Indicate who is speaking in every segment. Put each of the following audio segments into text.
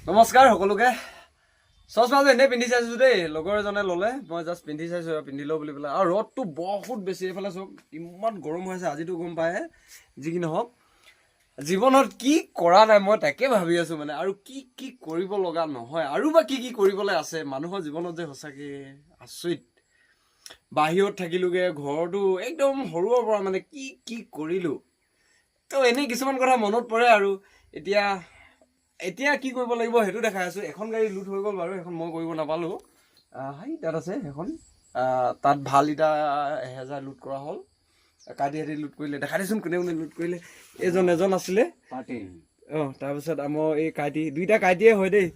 Speaker 1: নমস্কাৰ সকলোকে চশমাটো এনেই পিন্ধি চাইছোঁ দেই লগৰ এজনে ল'লে মই জাষ্ট পিন্ধি চাইছোঁ পিন্ধি লওঁ বুলি পেলাই আৰু ৰ'দটো বহুত বেছি এইফালে চাওক ইমান গৰম হৈ আছে আজিতো গম পায় যি কি নহওক জীৱনত কি কৰা নাই মই তাকে ভাবি আছোঁ মানে আৰু কি কৰিব লগা নহয় আৰু বা কি কৰিবলৈ আছে মানুহৰ জীৱনত যে সঁচাকৈ আচৰিত বাহিৰত থাকিলোগৈ ঘৰটো একদম সৰুৰ পৰা মানে কি কৰিলোঁ তো এনেই কিছুমান কথা মনত পৰে আৰু এতিয়া কি কৰিব লাগিব সেইটো দেখাই আছোঁ এখন গাড়ী লুট হৈ গ'ল বাৰু এখন মই কৰিব নাপালোঁ তাত আছে সেইখন তাত ভাল ইটা 1000 লুট কৰা হ'ল কাটি লুট কৰিলে দেখাই দেচোন কোনে লুট কৰিলে এজন আছিলে তাৰপিছত আমাৰ এই কাইটি দুইটা কাইটিয়ে হয় দেই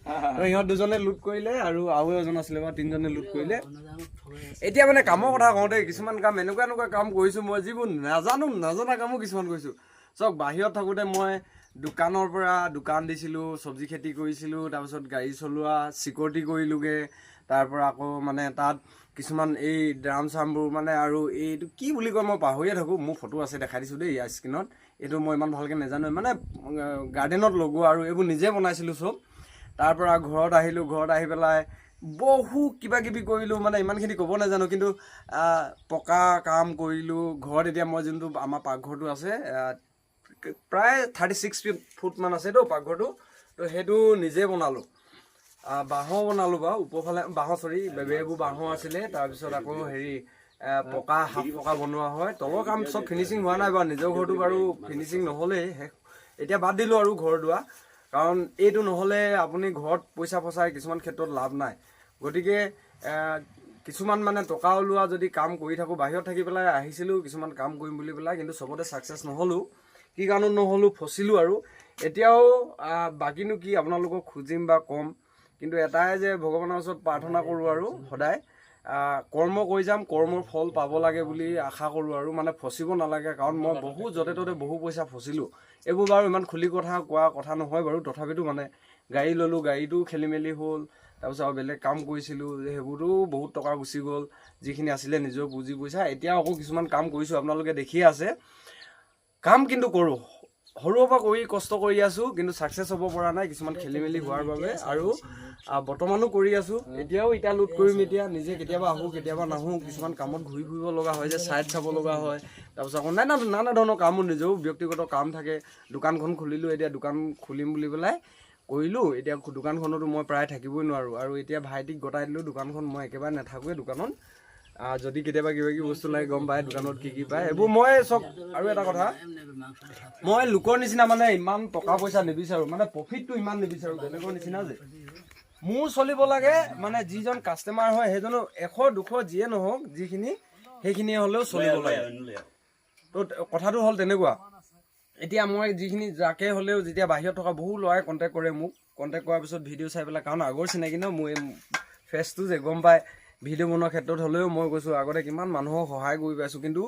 Speaker 1: সিহঁত দুজনে লুট কৰিলে আৰু এজন আছিলে বা 3জনে লুট কৰিলে এতিয়া মানে কামৰ কথা কওঁতে কিছুমান কাম এনেকুৱা কাম কৰিছোঁ মই যিবোৰ নজনা কামো কিছুমান কৰিছোঁ চাওক বাহিৰত থাকোঁতে মই দোকানৰ পৰা দোকান দিছিলোঁ চব্জি খেতি কৰিছিলোঁ তাৰপিছত গাড়ী চলোৱা চিকিউৰিটি কৰিলোঁগৈ তাৰপৰা আকৌ মানে তাত কিছুমান এই ড্ৰাম চামবোৰ মানে আৰু এইটো কি বুলি কয় মই পাহৰিয়ে থাকোঁ মোৰ ফটো আছে দেখাই দিছোঁ দেই ইয়াৰ স্ক্ৰীণত এইটো মই ইমান ভালকৈ নাজানো মানে গাৰ্ডেনত লগোৱা আৰু এইবোৰ নিজে বনাইছিলোঁ চব তাৰপৰা ঘৰত আহিলোঁ ঘৰত আহি পেলাই বহু কিবাকিবি কৰিলোঁ মানে ইমানখিনি ক'ব নাজানো কিন্তু পকা কাম কৰিলোঁ ঘৰত এতিয়া মই যোনটো আমাৰ পাকঘৰটো আছে প্ৰায় 36 ফুট মান আছে তো পাকঘৰটো তো সেইটো নিজে বনালোঁ বাঁহৰ বনালোঁ বাৰু ওপৰফালে বেবেবোৰ বাঁহৰ আছিলে তাৰপিছত আকৌ পকা হাফ পকা বনোৱা হয় তলৰ কাম চব ফিনিচিং হোৱা নাই বাৰু নিজৰ ঘৰটো বাৰু ফিনিচিং নহ'লেই এতিয়া বাদ দিলোঁ আৰু ঘৰ দুৱা কাৰণ এইটো নহ'লে আপুনি ঘৰত পইচা ফচাই কিছুমান ক্ষেত্ৰত লাভ নাই গতিকে কিছুমান মানে টকা ওলোৱা যদি কাম কৰি থাকোঁ বাহিৰত থাকি পেলাই আহিছিলোঁ কিছুমান কাম কৰিম বুলি পেলাই কিন্তু চবতে ছাকচেছ নহ'লোঁ কি কাৰণত নহ'লোঁ ফচিলোঁ আৰু এতিয়াও বাকীনো কি আপোনালোকক খুজিম বা ক'ম কিন্তু এটাই যে ভগৱানৰ ওচৰত প্ৰাৰ্থনা কৰোঁ আৰু সদায় কৰ্ম কৰি যাম কৰ্মৰ ফল পাব লাগে বুলি আশা কৰোঁ আৰু মানে ফচিব নালাগে কাৰণ মই বহু য'তে ত'তে বহু পইচা ফচিলোঁ এইবোৰ বাৰু ইমান খুলি কোৱা কথা নহয় বাৰু তথাপিতো মানে গাড়ী ল'লোঁ গাড়ীটো খেলি মেলি হ'ল তাৰপিছত আৰু বেলেগ কাম কৰিছিলোঁ সেইবোৰতো বহুত টকা গুচি গ'ল যিখিনি আছিলে নিজৰ পুঁজি পইচা এতিয়া আকৌ কিছুমান কাম কৰিছোঁ আপোনালোকে দেখিয়ে আছে কাম কিন্তু কৰোঁ সৰুৰ পৰা কষ্ট কৰি আছোঁ কিন্তু ছাকচেছ হ'ব পৰা নাই কিছুমান খেলি মেলি হোৱাৰ বাবে আৰু বৰ্তমানো কৰি আছোঁ এতিয়াও ইটা লুট কৰিম এতিয়া নিজে কেতিয়াবা আহোঁ কেতিয়াবা নাহোঁ কিছুমান কামত ঘূৰি ফুৰিব লগা হয় যে ছাইড চাব লগা হয় তাৰপিছত আকৌ নানা ধৰণৰ কামো নিজেও ব্যক্তিগত কাম থাকে দোকানখন খুলিলোঁ এতিয়া দোকান খুলিম বুলি পেলাই কৰিলোঁ এতিয়া দোকানখনতো মই প্ৰায় থাকিবই নোৱাৰোঁ আৰু এতিয়া ভাইটিক গতাই দিলোঁ দোকানখন মই একেবাৰে নাথাকোঁৱে দোকানত যদি কেতিয়াবা কিবা বস্তু লাগে গম পায় দোকানত কি পায় এইবোৰ মই চব আৰু এটা কথা মই লোকৰ নিচিনা মানে ইমান টকা পইচা নিবিচাৰোঁ মানে প্ৰফিটটো ইমান নিবিচাৰোঁ বেলেগৰ নিচিনা যে মোৰ চলিব লাগে মানে যিজন কাষ্টমাৰ হয় সেইজনো 100-200 যিয়ে নহওক সেইখিনি হ'লেও চলিব লাগে তো কথাটো হ'ল তেনেকুৱা এতিয়া মই যিখিনি যাকে হ'লেও যেতিয়া বাহিৰত থকা বহু ল'ৰাই কণ্টেক্ট কৰে মোক কণ্টেক্ট কৰাৰ পিছত ভিডিঅ' চাই পেলাই কাৰণ আগৰ চিনাকি ন মোৰ এই ফেচটো যে গম পায় ভিডিঅ' বনোৱাৰ ক্ষেত্ৰত হ'লেও মই কৈছোঁ আগতে কিমান মানুহক সহায় কৰি পাইছোঁ কিন্তু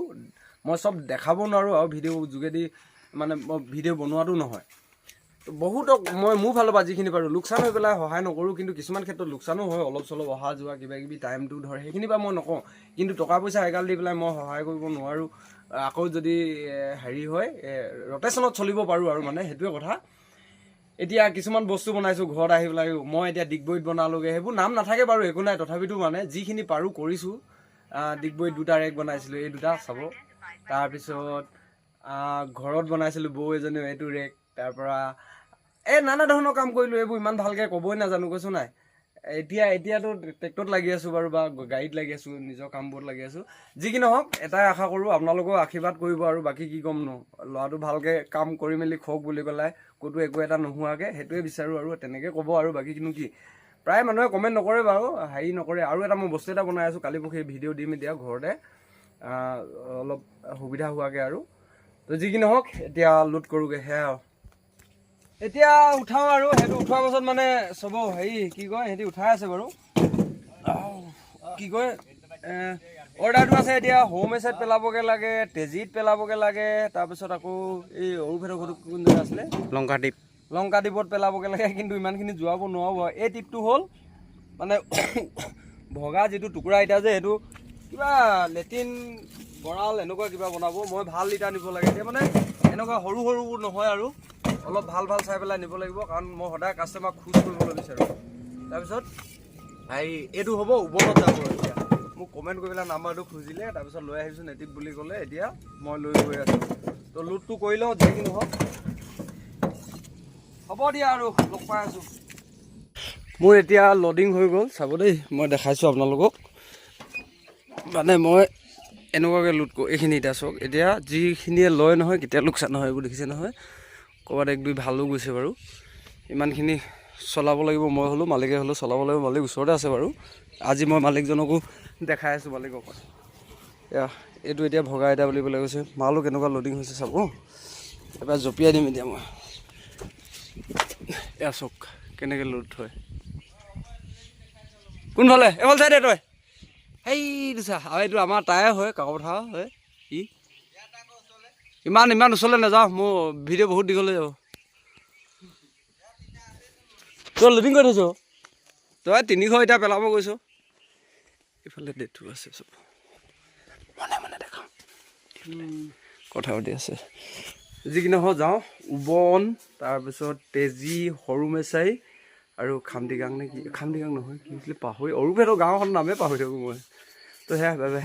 Speaker 1: মই চব দেখাব নোৱাৰোঁ আৰু ভিডিঅ' যোগেদি মানে মই ভিডিঅ' বনোৱাটো নহয় বহুতক মই মোৰ ফালৰ পৰা যিখিনি পাৰোঁ লোকচান হৈ পেলাই সহায় নকৰোঁ কিন্তু কিছুমান ক্ষেত্ৰত লোকচানো হয় অলপ চলপ অহা যোৱা কিবাকিবি টাইমটো ধৰে সেইখিনি পৰা মই নকওঁ কিন্তু টকা পইচা এগাল দি পেলাই মই সহায় কৰিব নোৱাৰোঁ আকৌ যদি হয় ৰটেশ্যনত চলিব পাৰোঁ আৰু মানে সেইটোৱে কথা এতিয়া কিছুমান বস্তু বনাইছোঁ ঘৰত আহি পেলাই মই এতিয়া ডিগবৈত বনালোগৈ সেইবোৰ নাম নাথাকে বাৰু একো নাই তথাপিতো মানে যিখিনি পাৰোঁ কৰিছোঁ ডিগবৈত 2টা ৰেক বনাইছিলোঁ এই 2টা চাব তাৰপিছত ঘৰত বনাইছিলোঁ বৌ এজনীও এইটো ৰেক তাৰপৰা নানা ধৰণৰ কাম কৰিলোঁ এইবোৰ ইমান ভালকৈ ক'বই নাজানো কৈছোঁ নাই এতিয়াতো ট্ৰেক্টৰত লাগি আছোঁ বাৰু বা গাড়ীত লাগি আছোঁ নিজৰ কামবোৰত লাগি আছোঁ যি কি নহওক এটাই আশা কৰোঁ আপোনালোকেও আশীৰ্বাদ কৰিব আৰু বাকী কি ক'ম নো ল'ৰাটো ভালকৈ কাম কৰি মেলি খওক বুলি পেলাই ক'তো একো এটা নোহোৱাকৈ সেইটোৱে বিচাৰোঁ আৰু তেনেকৈ ক'ব আৰু বাকী কিনো কি প্ৰায় মানুহে কমেণ্ট নকৰে বাৰু নকৰে আৰু এটা মই বস্তু এটা বনাই আছোঁ কালি পৰহি ভিডিঅ' দিম এতিয়া ঘৰতে অলপ সুবিধা হোৱাকৈ আৰু তো যি কি নহওক এতিয়া লোড কৰোঁগৈ সেয়া এতিয়া উঠাওঁ আৰু সেইটো উঠোৱাৰ পাছত মানে চব কি কয় সিহঁতি উঠাই আছে বাৰু কি কয় অৰ্ডাৰটো আছে এতিয়া হোম এছেট পেলাবগৈ লাগে তেজিত পেলাবগৈ লাগে তাৰপিছত আকৌ এই অৰুফেটৰ ঘৰটো কোন জেগা আছিলে লংকাদ্বীপত পেলাবগৈ লাগে কিন্তু ইমানখিনি যোৱাব নোৱাৰিব এই টিপটো হ'ল মানে ভগা যিটো টুকুৰা ইটা যে সেইটো কিবা লেট্ৰিন গঁৰাল এনেকুৱা কিবা বনাব মই ভাল ইটা নিব লাগে এতিয়া মানে এনেকুৱা সৰু নহয় আৰু অলপ ভাল ভাল চাই পেলাই নিব লাগিব কাৰণ মই সদায় কাষ্টমাৰক খোজ কৰিবলৈ বিচাৰোঁ তাৰপিছত এইটো হ'ব উবনত যাব এতিয়া মোক কমেণ্ট কৰি পেলাই নাম্বাৰটো খুজিলে তাৰপিছত লৈ আহিছোঁ নেটিভ বুলি ক'লে এতিয়া মই লৈ গৈ আছোঁ তো লোডটো কৰি লওঁ যি কি নহওক হ'ব দিয়া আৰু লগ পাই আছোঁ মোৰ এতিয়া লডিং হৈ গ'ল চাব দেই মই দেখাইছোঁ আপোনালোকক মানে মই এনেকুৱাকৈ লোড কৰোঁ এইখিনি এতিয়া চাওক এতিয়া যিখিনিয়ে লয় নহয় কেতিয়া লোকচান নহয় এইবোৰ দেখিছে নহয় ক'ৰবাত এক দুই ভালো গৈছে বাৰু ইমানখিনি চলাব লাগিব মই হ'লেও মালিকে হ'লেও চলাব লাগিব মালিক ওচৰতে আছে বাৰু আজি মই মালিকজনকো দেখাই আছোঁ মালিকক এইটো এতিয়া ভগা এটা বুলিবলৈ কৈছে মালো কেনেকুৱা লডিং হৈছে চাব এবাৰ জঁপিয়াই দিম এতিয়া মই এয়া চাওক কেনেকৈ লোড হয় কোনফালে এইফালে চাই দে তই সেইটো চা আৰু এইটো আমাৰ তাৰে হয় কাকপথাৰ হয় ইমান ওচৰলৈ নাযাওঁ মোৰ ভিডিঅ' বহুত দীঘলৈ যাব তই লোডিং কৰি থৈছ তই 300 এতিয়া পেলাব গৈছ এইফালে ডেটটো আছে চব মানে দেখাম কথা পাতি আছে যি কি নহওক যাওঁ উবন তাৰপিছত তেজী সৰু মেচাই আৰু খামটিগাং নে কি খামটিগাং নহয় কি হৈছিলে পাহৰি অৰুপেটৰ গাঁওখনৰ নামেই পাহৰি থাকোঁ মই তো সেয়া বাই বাই